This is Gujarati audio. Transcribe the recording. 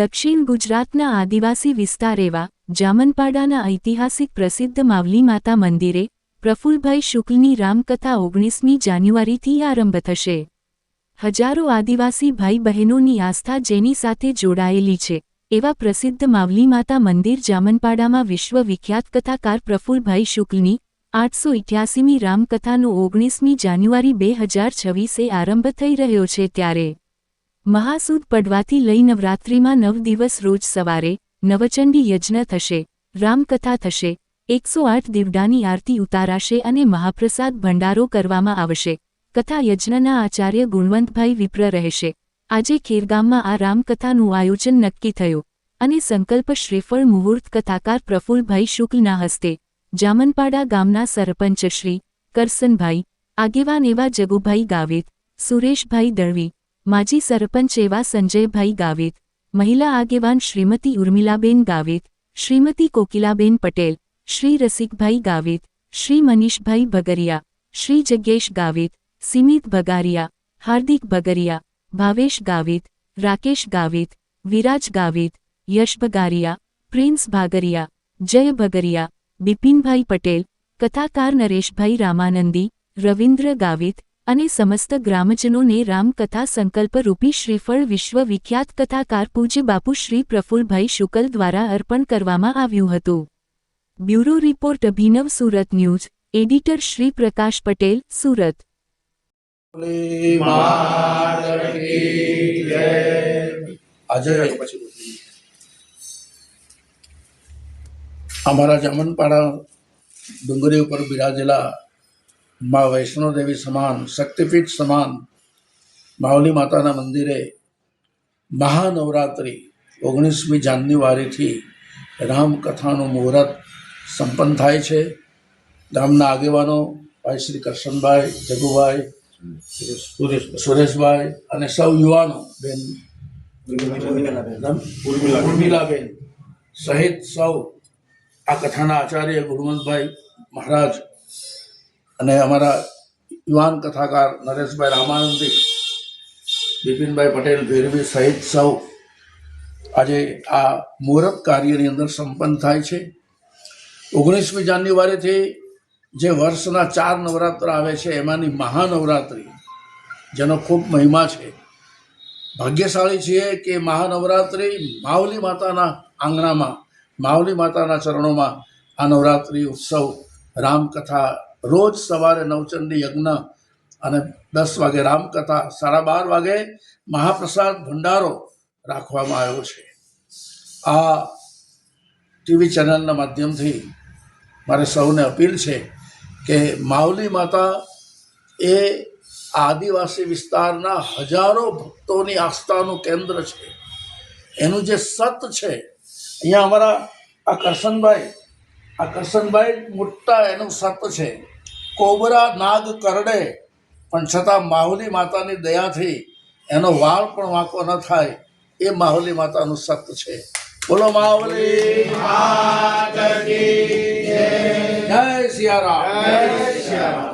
દક્ષિણ ગુજરાતના આદિવાસી વિસ્તાર એવા જામનપાડાના ઐતિહાસિક પ્રસિદ્ધ માવલી માતા મંદિરે પ્રફુલ્લભાઈ શુક્લની રામકથા 19મી જાન્યુઆરીથી આરંભ થશે। હજારો આદિવાસી ભાઈ બહેનોની આસ્થા જેની સાથે જોડાયેલી છે એવા પ્રસિદ્ધ માવલી માતા મંદિર જામનપાડામાં વિશ્વ વિખ્યાત કથાકાર પ્રફુલ્લભાઈ શુક્લની 888મી રામકથાનો 19મી જાન્યુઆરી 2026એ આરંભ થઈ રહ્યો છે। ત્યારે મહાસુદ પડવાથી લઈ નવરાત્રિમાં 9 દિવસ રોજ સવારે નવચંડી યજ્ઞ થશે, રામકથા થશે, 108 દીવડાની આરતી ઉતારાશે અને મહાપ્રસાદ ભંડારો કરવામાં આવશે। કથા યજ્ઞના આચાર્ય ગુણવંતભાઈ વિપ્ર રહેશે। આજે ખેરગામમાં આ રામકથાનું આયોજન નક્કી થયું અને સંકલ્પ શ્રીફળ મુહૂર્ત કથાકાર પ્રફુલ્લભાઈ શુક્લના હસ્તે જામનપાડા ગામના સરપંચ શ્રી કરસનભાઈ, આગેવાન એવા જગુભાઈ ગાવિત, સુરેશભાઈ દળવી, માજી સરપંચ એવા સંજયભાઈ ગાવિત, મહિલા આગેવાન શ્રીમતી ઉર્મિલાબેન ગાવિત, શ્રીમતી કોકિલાબેન પટેલ, શ્રી રસિકભાઈ ગાવિત, શ્રી મનીષભાઈ ભગરિયા, શ્રી જગ્યેશ ગાવિત, સિમિત ભગારિયા, હાર્દિક ભગરિયા, ભાવેશ ગાવિત, રાકેશ ગાવિત, વિરાજ ગાવિત, યશ ભગારિયા, પ્રિન્સ ભાગરિયા, જય ભગરિયા, બિપિનભાઈ પટેલ, કથાકાર નરેશભાઈ રામાનંદી, રવિન્દ્ર ગાવિત અને સમસ્ત ગ્રામજનોને રામકથા સંકલ્પરૂપી શ્રીફળ વિશ્વ વિખ્યાત કથાકાર પૂજ્ય બાપુ શ્રી પ્રફુલ્લભાઈ શુક્લ દ્વારા અર્પણ કરવામાં આવ્યું હતું। બ્યુરો રિપોર્ટ અભિનવ સુરત ન્યૂઝ, એડિટર શ્રી પ્રકાશ પટેલ, સુરત। આજે અમારા જામનપાડા ડુંગરી ઉપર બિરાજેલા મા વૈષ્ણોદેવી સમાન શક્તિપીઠ સમાન માવલી માતાના મંદિરે મહાનવરાત્રિ 19મી જાન્યુઆરીથી રામકથાનું મુહૂર્ત સંપન્ન થાય છે। ગામના આગેવાનો ભાઈ શ્રી કરશનભાઈ, જગુભાઈ, સુરેશભાઈ અને સૌ યુવાનો બેન ઉર્મિલાબેન સહિત સૌ આ કથાના આચાર્ય ગુણવંતભાઈ મહારાજ અને અમારા યુવાન કથાકાર નરેશભાઈ રામાનંદી, બિપિનભાઈ પટેલ ભેરવી સહિત સૌ આજે આ મુહૂર્ત કાર્યની અંદર સંપન્ન થાય છે। 19મી જાન્યુઆરીથી જે વર્ષના 4 નવરાત્ર આવે છે એમાંની મહાનવરાત્રિ જેનો ખૂબ મહિમા છે। ભાગ્યશાળી છીએ કે મહાનવરાત્રિ માવલી માતાના આંગણામાં, માવલી માતાના ચરણોમાં આ નવરાત્રિ ઉત્સવ રામકથા રોજ સવારે નવચંડી યજ્ઞ અને 10 વાગે રામકથા, 12:30 વાગે મહાપ્રસાદ ભંડારો રાખવામાં આવ્યો છે। આ ટીવી ચેનલના માધ્યમથી મારે સૌને અપીલ છે કે માવલી માતા એ આદિવાસી વિસ્તારના હજારો ભક્તોની આસ્થાનું કેન્દ્ર છે। એનું જે સત છે, અહીંયા અમારા આ કરશનભાઈ મોટા એનું સત છે। કોબરા નાગ કરડે પણ છતાં માવલી માતાની દયાથી એનો વાળ પણ વાંકો ન થાય, એ માવલી માતાનું સત છે। બોલો માવલી માતા કી જય, જય સિયારામ, જય સિયારામ।